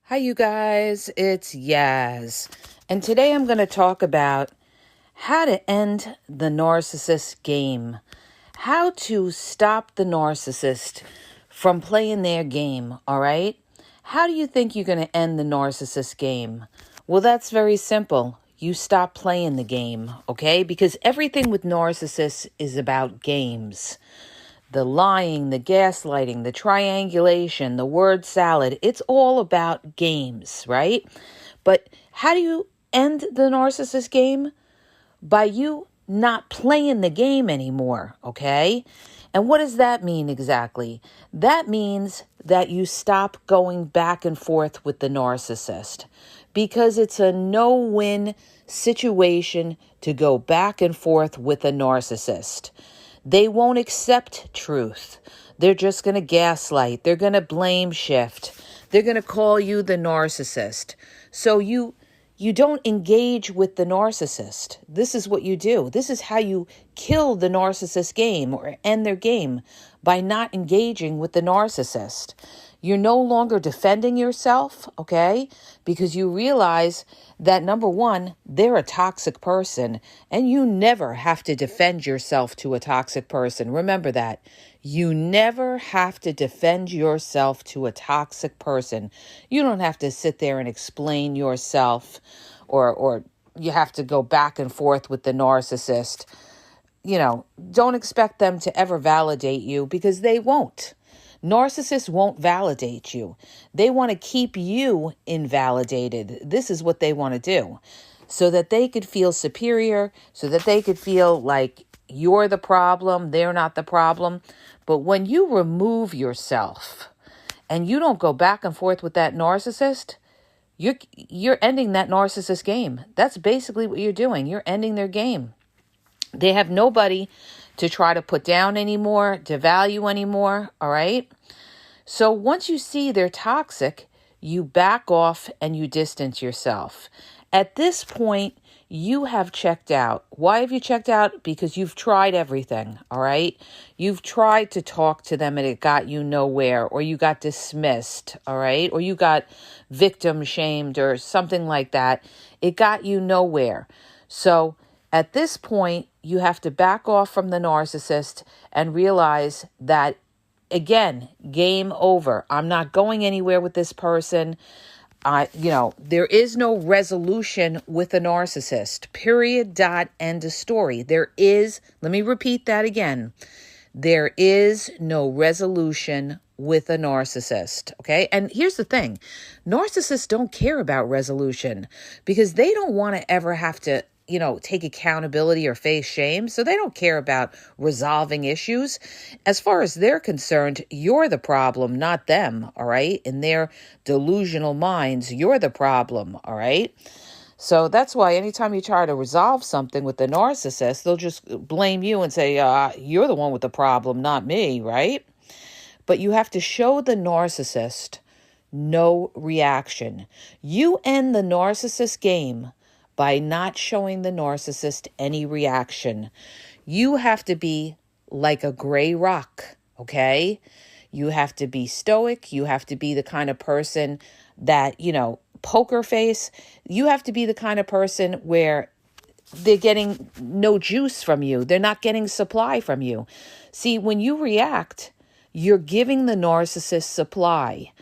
Hi, you guys. It's Yaz. And today I'm going to talk about how to end the narcissist game. How to stop the narcissist from playing their game, all right? How do you think you're going to end the narcissist game? Well, that's very simple. You stop playing the game, okay? Because everything with narcissists is about games. The lying, the gaslighting, the triangulation, the word salad, it's all about games, right? But how do you end the narcissist game? By you not playing the game anymore, okay? And what does that mean exactly? That means that you stop going back and forth with the narcissist because it's a no-win situation to go back and forth with a narcissist. They won't accept truth. They're just going to gaslight. They're going to blame shift. They're going to call you the narcissist. So you don't engage with the narcissist. This is what you do. This is how you kill the narcissist game or end their game, by not engaging with the narcissist. You're no longer defending yourself, okay? Because you realize that, number one, they're a toxic person, and you never have to defend yourself to a toxic person. Remember that. You never have to defend yourself to a toxic person. You don't have to sit there and explain yourself, or you have to go back and forth with the narcissist. Don't expect them to ever validate you, because they won't. Narcissists won't validate you. They want to keep you invalidated. This is what they want to do, so that they could feel superior, so that they could feel like you're the problem, they're not the problem. But when you remove yourself and you don't go back and forth with that narcissist, you're ending that narcissist game. That's basically what you're doing. You're ending their game. They have nobody to try to put down anymore, to value anymore, all right? So once you see they're toxic, you back off and you distance yourself. At this point, you have checked out. Why have you checked out? Because you've tried everything, all right? You've tried to talk to them and it got you nowhere, or you got dismissed, all right? Or you got victim shamed or something like that. It got you nowhere. So at this point, you have to back off from the narcissist and realize that, again, game over. I'm not going anywhere with this person. There is no resolution with a narcissist. Period, dot, end of story. Let me repeat that again. There is no resolution with a narcissist, okay? And here's the thing. Narcissists don't care about resolution because they don't want to ever have to take accountability or face shame. So they don't care about resolving issues. As far as they're concerned, you're the problem, not them, all right? In their delusional minds, you're the problem, all right? So that's why anytime you try to resolve something with the narcissist, they'll just blame you and say, you're the one with the problem, not me, right? But you have to show the narcissist no reaction. You end the narcissist game by not showing the narcissist any reaction. You have to be like a gray rock, okay? You have to be stoic. You have to be the kind of person that, poker face. You have to be the kind of person where they're getting no juice from you. They're not getting supply from you. See, when you react, you're giving the narcissist supply.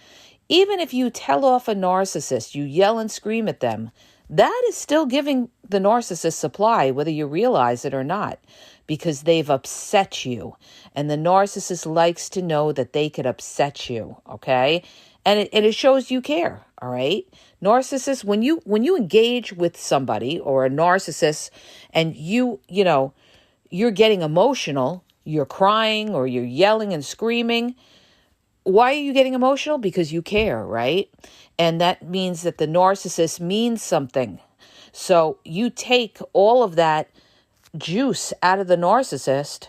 Even if you tell off a narcissist, you yell and scream at them, that is still giving the narcissist supply, whether you realize it or not, because they've upset you. And the narcissist likes to know that they could upset you, okay? And it shows you care, all right? Narcissists, when you engage with somebody or a narcissist and you're getting emotional, you're crying or you're yelling and screaming, why are you getting emotional? Because you care, right? And that means that the narcissist means something. So you take all of that juice out of the narcissist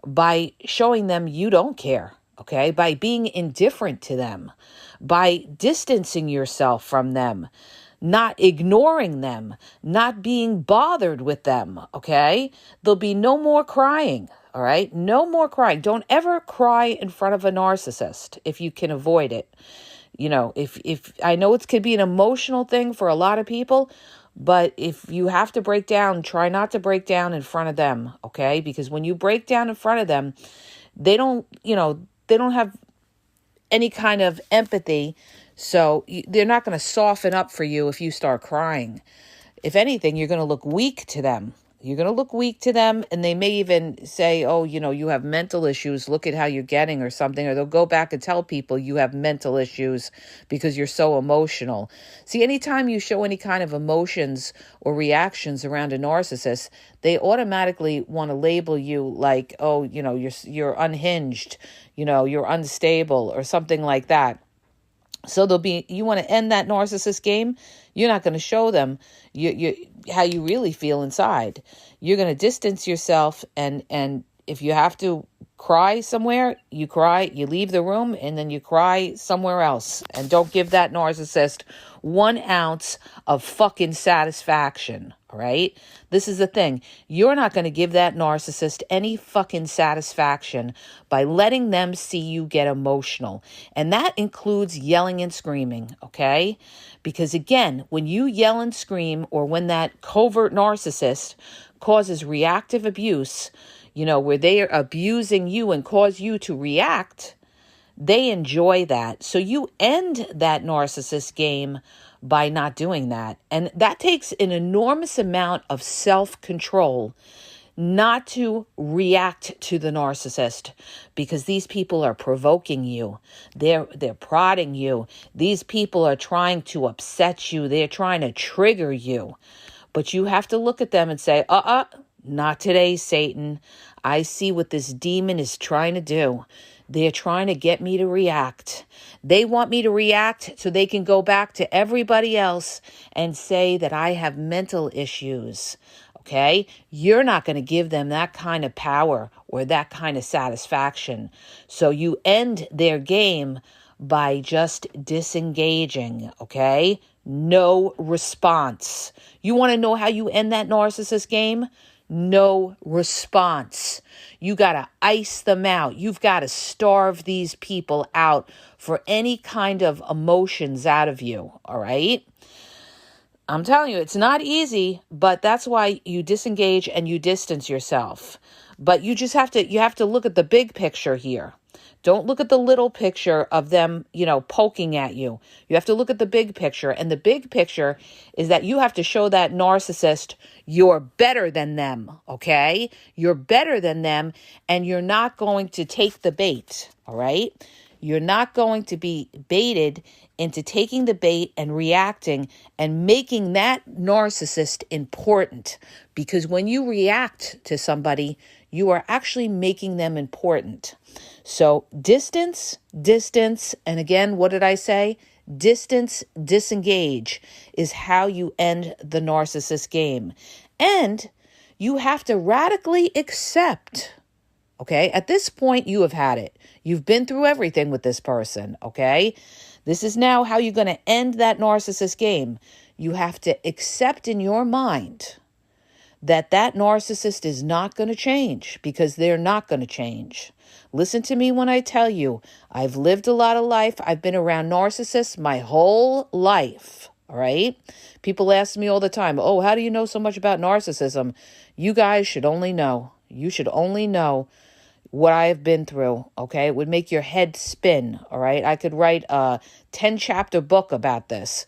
by showing them you don't care, okay? By being indifferent to them, by distancing yourself from them, not ignoring them, not being bothered with them, okay? There'll be no more crying, all right? No more crying. Don't ever cry in front of a narcissist if you can avoid it. If I know it could be an emotional thing for a lot of people, but if you have to break down, try not to break down in front of them, okay? Because when you break down in front of them, they don't have any kind of empathy. So they're not going to soften up for you if you start crying. If anything, you're going to look weak to them. You're going to look weak to them, and they may even say, oh, you have mental issues. Look at how you're getting or something. Or they'll go back and tell people you have mental issues because you're so emotional. See, anytime you show any kind of emotions or reactions around a narcissist, they automatically want to label you like, oh, you're unhinged, you're unstable or something like that. So you want to end that narcissist game. You're not going to show them how you really feel inside. You're going to distance yourself, and if you have to cry somewhere, you cry, you leave the room, and then you cry somewhere else. And don't give that narcissist 1 ounce of fucking satisfaction, all right? This is the thing. You're not going to give that narcissist any fucking satisfaction by letting them see you get emotional. And that includes yelling and screaming, okay? Because again, when you yell and scream, or when that covert narcissist causes reactive abuse, where they are abusing you and cause you to react, they enjoy that. So you end that narcissist game by not doing that. And that takes an enormous amount of self-control not to react to the narcissist, because these people are provoking you. They're prodding you. These people are trying to upset you. They're trying to trigger you. But you have to look at them and say, not today, Satan. I see what this demon is trying to do. They're trying to get me to react. They want me to react so they can go back to everybody else and say that I have mental issues. Okay? You're not going to give them that kind of power or that kind of satisfaction. So you end their game by just disengaging. Okay? No response. You want to know how you end that narcissist game? No response. You got to ice them out. You've got to starve these people out for any kind of emotions out of you. All right? I'm telling you, it's not easy, but that's why you disengage and you distance yourself. But you have to look at the big picture here. Don't look at the little picture of them, poking at you. You have to look at the big picture. And the big picture is that you have to show that narcissist you're better than them, okay? You're better than them, and you're not going to take the bait, all right? You're not going to be baited into taking the bait and reacting and making that narcissist important. Because when you react to somebody, you are actually making them important. So distance, and again, what did I say? Distance, disengage is how you end the narcissist game. And you have to radically accept, okay? At this point, you have had it. You've been through everything with this person, okay? This is now how you're going to end that narcissist game. You have to accept in your mind that narcissist is not going to change, because they're not going to change. Listen to me when I tell you, I've lived a lot of life. I've been around narcissists my whole life, all right? People ask me all the time, oh, how do you know so much about narcissism? You guys should only know. You should only know what I have been through, okay? It would make your head spin, all right? I could write a 10-chapter book about this.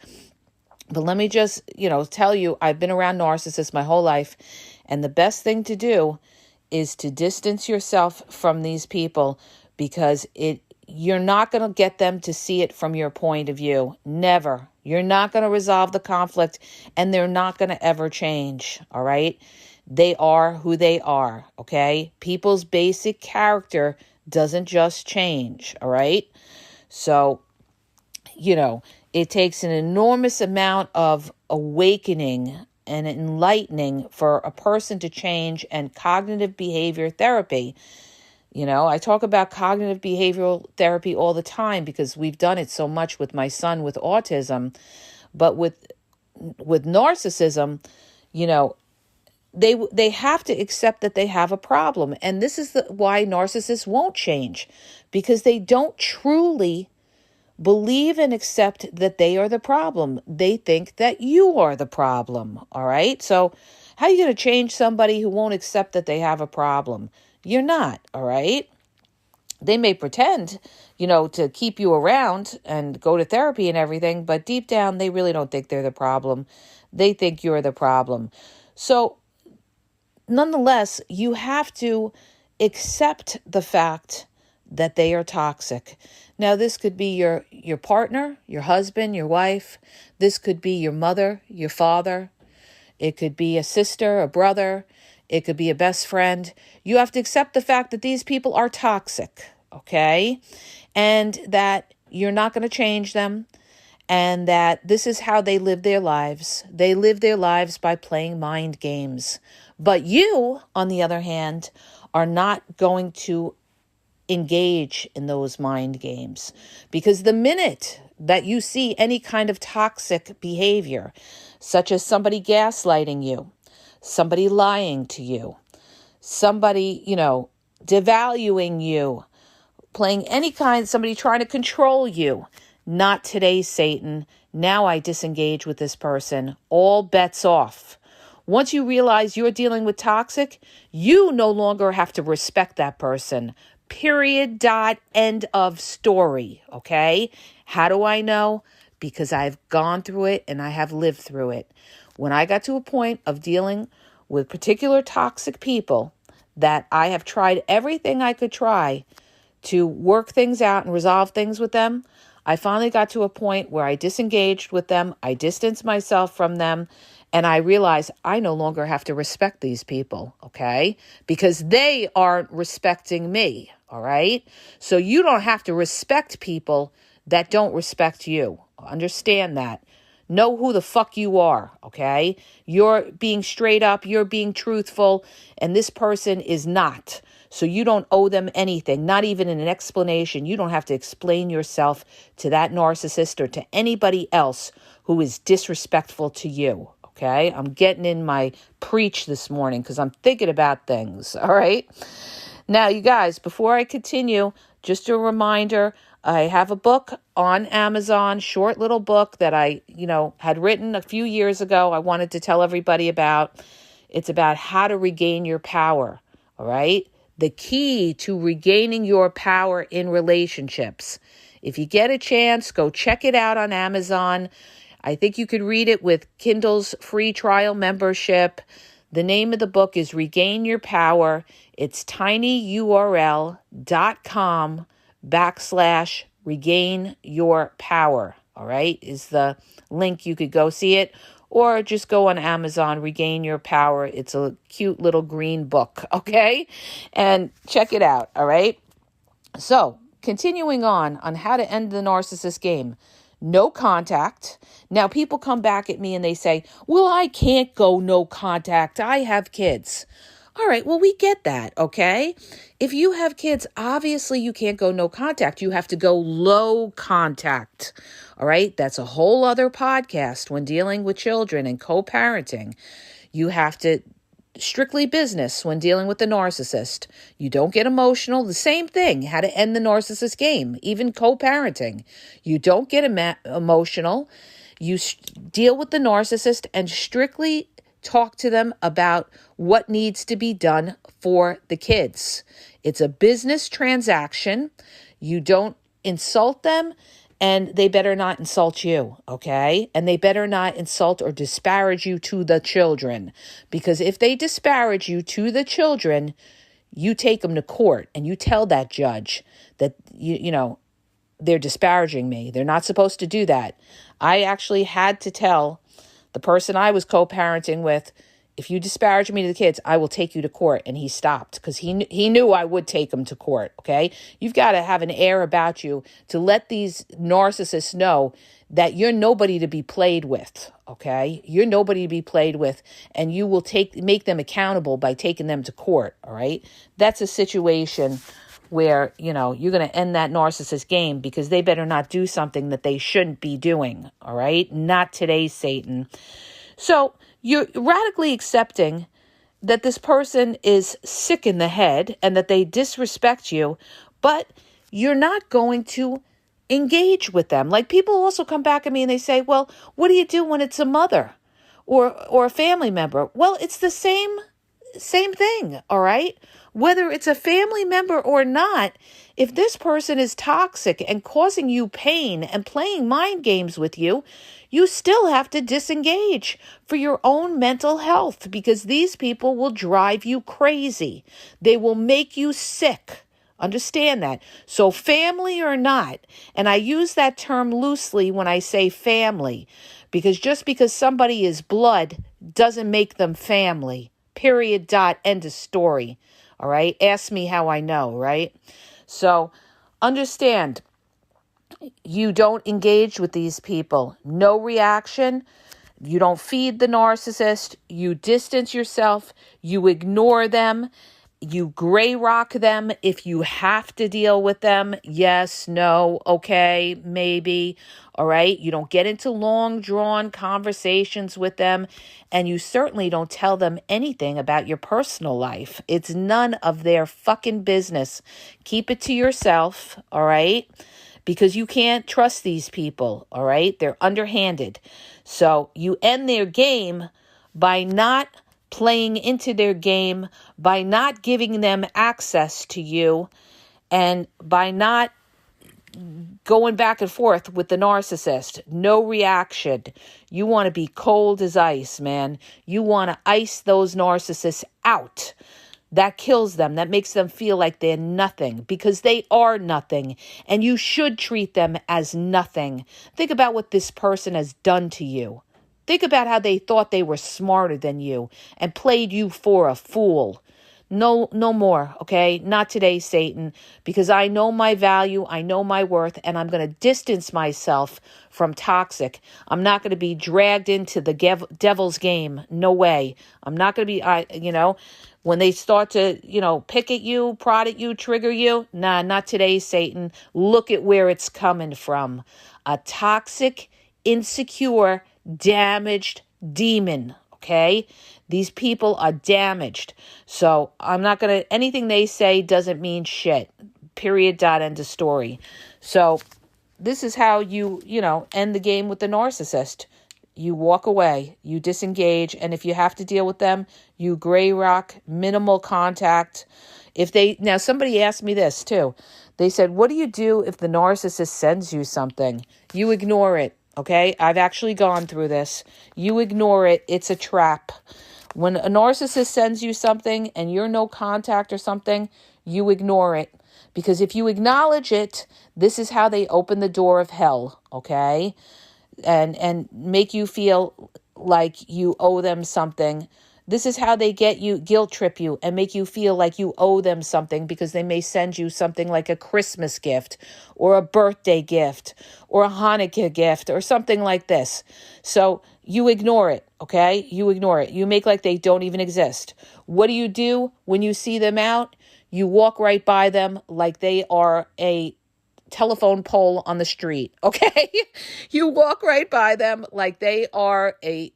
But let me just, tell you, I've been around narcissists my whole life, and the best thing to do is to distance yourself from these people, because you're not going to get them to see it from your point of view. Never. You're not going to resolve the conflict, and they're not going to ever change, all right? They are who they are, okay? People's basic character doesn't just change, all right? So, it takes an enormous amount of awakening and enlightening for a person to change, and cognitive behavior therapy. I talk about cognitive behavioral therapy all the time because we've done it so much with my son with autism. But with narcissism, they have to accept that they have a problem. And this is why narcissists won't change, because they don't truly believe and accept that they are the problem. They think that you are the problem, all right? So how are you going to change somebody who won't accept that they have a problem? You're not, all right? They may pretend, to keep you around and go to therapy and everything, but deep down, they really don't think they're the problem. They think you're the problem. So nonetheless, you have to accept the fact that they are toxic. Now, this could be your partner, your husband, your wife. This could be your mother, your father. It could be a sister, a brother. It could be a best friend. You have to accept the fact that these people are toxic, okay? And that you're not going to change them, and that this is how they live their lives. They live their lives by playing mind games. But you, on the other hand, are not going to engage in those mind games, because the minute that you see any kind of toxic behavior, such as somebody gaslighting you, somebody lying to you, somebody, devaluing you, somebody trying to control you, not today, Satan. Now I disengage with this person. All bets off. Once you realize you're dealing with toxic, you no longer have to respect that person. Period. Dot. End of story. Okay? How do I know? Because I've gone through it and I have lived through it. When I got to a point of dealing with particular toxic people, that I have tried everything I could try to work things out and resolve things with them, I finally got to a point where I disengaged with them. I distanced myself from them. And I realized I no longer have to respect these people, okay? Because they aren't respecting me, all right? So you don't have to respect people that don't respect you. Understand that. Know who the fuck you are, okay? You're being straight up, you're being truthful, and this person is not. So you don't owe them anything, not even an explanation. You don't have to explain yourself to that narcissist or to anybody else who is disrespectful to you. Okay, I'm getting in my preach this morning because I'm thinking about things, all right? Now, you guys, before I continue, just a reminder, I have a book on Amazon, short little book that I, had written a few years ago. I wanted to tell everybody about. It's about how to regain your power, all right? The key to regaining your power in relationships. If you get a chance, go check it out on Amazon. I think you could read it with Kindle's free trial membership. The name of the book is Regain Your Power. It's tinyurl.com/regain your power. All right, is the link. You could go see it, or just go on Amazon, Regain Your Power. It's a cute little green book, okay? And check it out, all right? So, continuing on how to end the narcissist game. No contact. Now, people come back at me and they say, well, I can't go no contact. I have kids. All right, well, we get that, okay? If you have kids, obviously you can't go no contact. You have to go low contact, all right? That's a whole other podcast when dealing with children and co-parenting. You have to strictly business when dealing with the narcissist. You don't get emotional. The same thing, how to end the narcissist game, even co-parenting. You don't get emotional. You deal with the narcissist and strictly talk to them about what needs to be done for the kids. It's a business transaction. You don't insult them, and they better not insult you, okay? And they better not insult or disparage you to the children. Because if they disparage you to the children, you take them to court and you tell that judge that, they're disparaging me. They're not supposed to do that. I actually had to tell the person I was co-parenting with, if you disparage me to the kids, I will take you to court. And he stopped because he knew I would take him to court, okay? You've got to have an air about you to let these narcissists know that you're nobody to be played with, okay? You're nobody to be played with, and you will make them accountable by taking them to court, all right? That's a situation where, you're going to end that narcissist game because they better not do something that they shouldn't be doing, all right? Not today, Satan. So you're radically accepting that this person is sick in the head and that they disrespect you, but you're not going to engage with them. Like, people also come back at me and they say, well, what do you do when it's a mother or a family member? Well, it's the same thing, all right? Whether it's a family member or not, if this person is toxic and causing you pain and playing mind games with you, you still have to disengage for your own mental health, because these people will drive you crazy. They will make you sick. Understand that. So family or not, and I use that term loosely when I say family, because just because somebody is blood doesn't make them family. Period, dot, end of story. All right? Ask me how I know, right? So understand, you don't engage with these people. No reaction. You don't feed the narcissist. You distance yourself. You ignore them. You gray rock them if you have to deal with them. Yes, no, okay, maybe. All right. You don't get into long drawn conversations with them. And you certainly don't tell them anything about your personal life. It's none of their fucking business. Keep it to yourself. All right. Because you can't trust these people. All right. They're underhanded. So you end their game by not playing into their game, by not giving them access to you, and by not going back and forth with the narcissist. No reaction. You want to be cold as ice, man. You want to ice those narcissists out. That kills them. That makes them feel like they're nothing, because they are nothing, and you should treat them as nothing. Think about what this person has done to you. Think about how they thought they were smarter than you and played you for a fool. No more, okay? Not today, Satan, because I know my value, I know my worth, and I'm going to distance myself from toxic. I'm not going to be dragged into the devil's game. No way. I'm not going to be, when they start to, pick at you, prod at you, trigger you. Nah, not today, Satan. Look at where it's coming from. A toxic, insecure, damaged demon, okay? These people are damaged. So I'm not going to, anything they say doesn't mean shit. Period, dot, end of story. So this is how you end the game with the narcissist. You walk away, you disengage, and if you have to deal with them, you gray rock, minimal contact. Now somebody asked me this too. They said, what do you do if the narcissist sends you something? You ignore it. Okay, I've actually gone through this. You ignore it. It's a trap. When a narcissist sends you something and you're no contact or something, you ignore it. Because if you acknowledge it, this is how they open the door of hell, okay? And make you feel like you owe them something. This is how they get you, guilt trip you, and make you feel like you owe them something, because they may send you something like a Christmas gift or a birthday gift or a Hanukkah gift or something like this. So you ignore it, okay? You ignore it. You make like they don't even exist. What do you do when you see them out? You walk right by them like they are a telephone pole on the street, okay? You walk right by them like they are a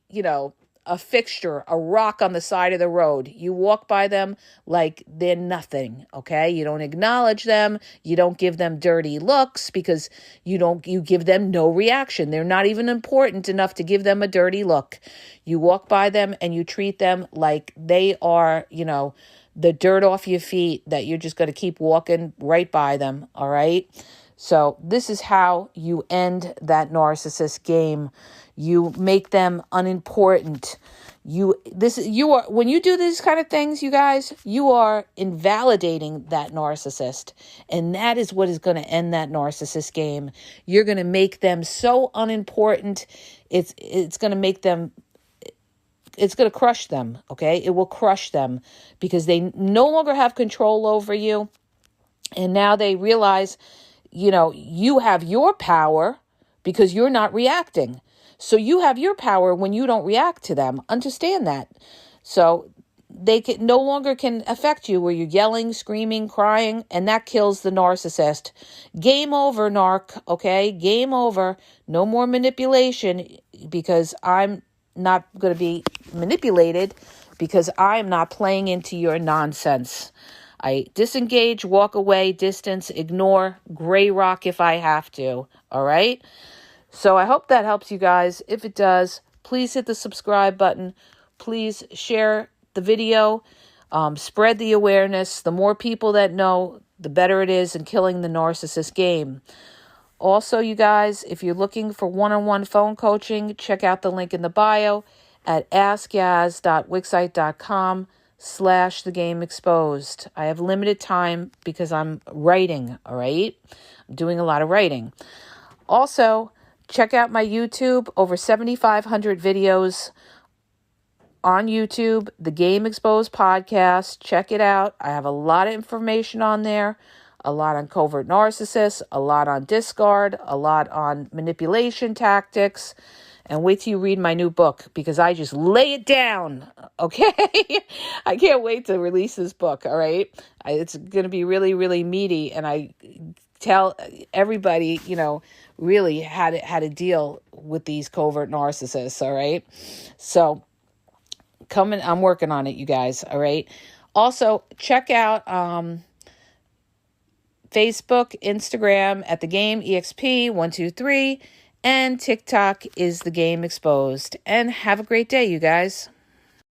fixture, a rock on the side of the road. You walk by them like they're nothing, okay? You don't acknowledge them. You don't give them dirty looks, because you give them no reaction. They're not even important enough to give them a dirty look. You walk by them and you treat them like they are, the dirt off your feet, that you're just going to keep walking right by them, all right? So this is how you end that narcissist game. You make them unimportant. When you do these kind of things, you guys, you are invalidating that narcissist. And that is what is going to end that narcissist game. You're going to make them so unimportant. It's going to make them, it's going to crush them, okay? It will crush them, because they no longer have control over you. And now they realize, you have your power because you're not reacting. So you have your power when you don't react to them. Understand that. So they no longer can affect you where you're yelling, screaming, crying, and that kills the narcissist. Game over, narc, okay? Game over. No more manipulation, because I'm not going to be manipulated, because I'm not playing into your nonsense. I disengage, walk away, distance, ignore, gray rock if I have to. All right? So I hope that helps you guys. If it does, please hit the subscribe button. Please share the video. Spread the awareness. The more people that know, the better it is in killing the narcissist game. Also, you guys, if you're looking for one-on-one phone coaching, check out the link in the bio at askyaz.wixsite.com/thegameexposed. I have limited time because I'm writing, all right? I'm doing a lot of writing. Also, check out my YouTube, over 7,500 videos on YouTube, The Game Exposed Podcast. Check it out. I have a lot of information on there, a lot on covert narcissists, a lot on discard, a lot on manipulation tactics. And wait till you read my new book, because I just lay it down, okay? I can't wait to release this book, all right? It's going to be really, really meaty, and I tell everybody, really how to deal with these covert narcissists, all right? So I'm working on it, you guys, all right? Also, check out Facebook, Instagram at The Game EXP123, and TikTok is The Game Exposed. And have a great day, you guys.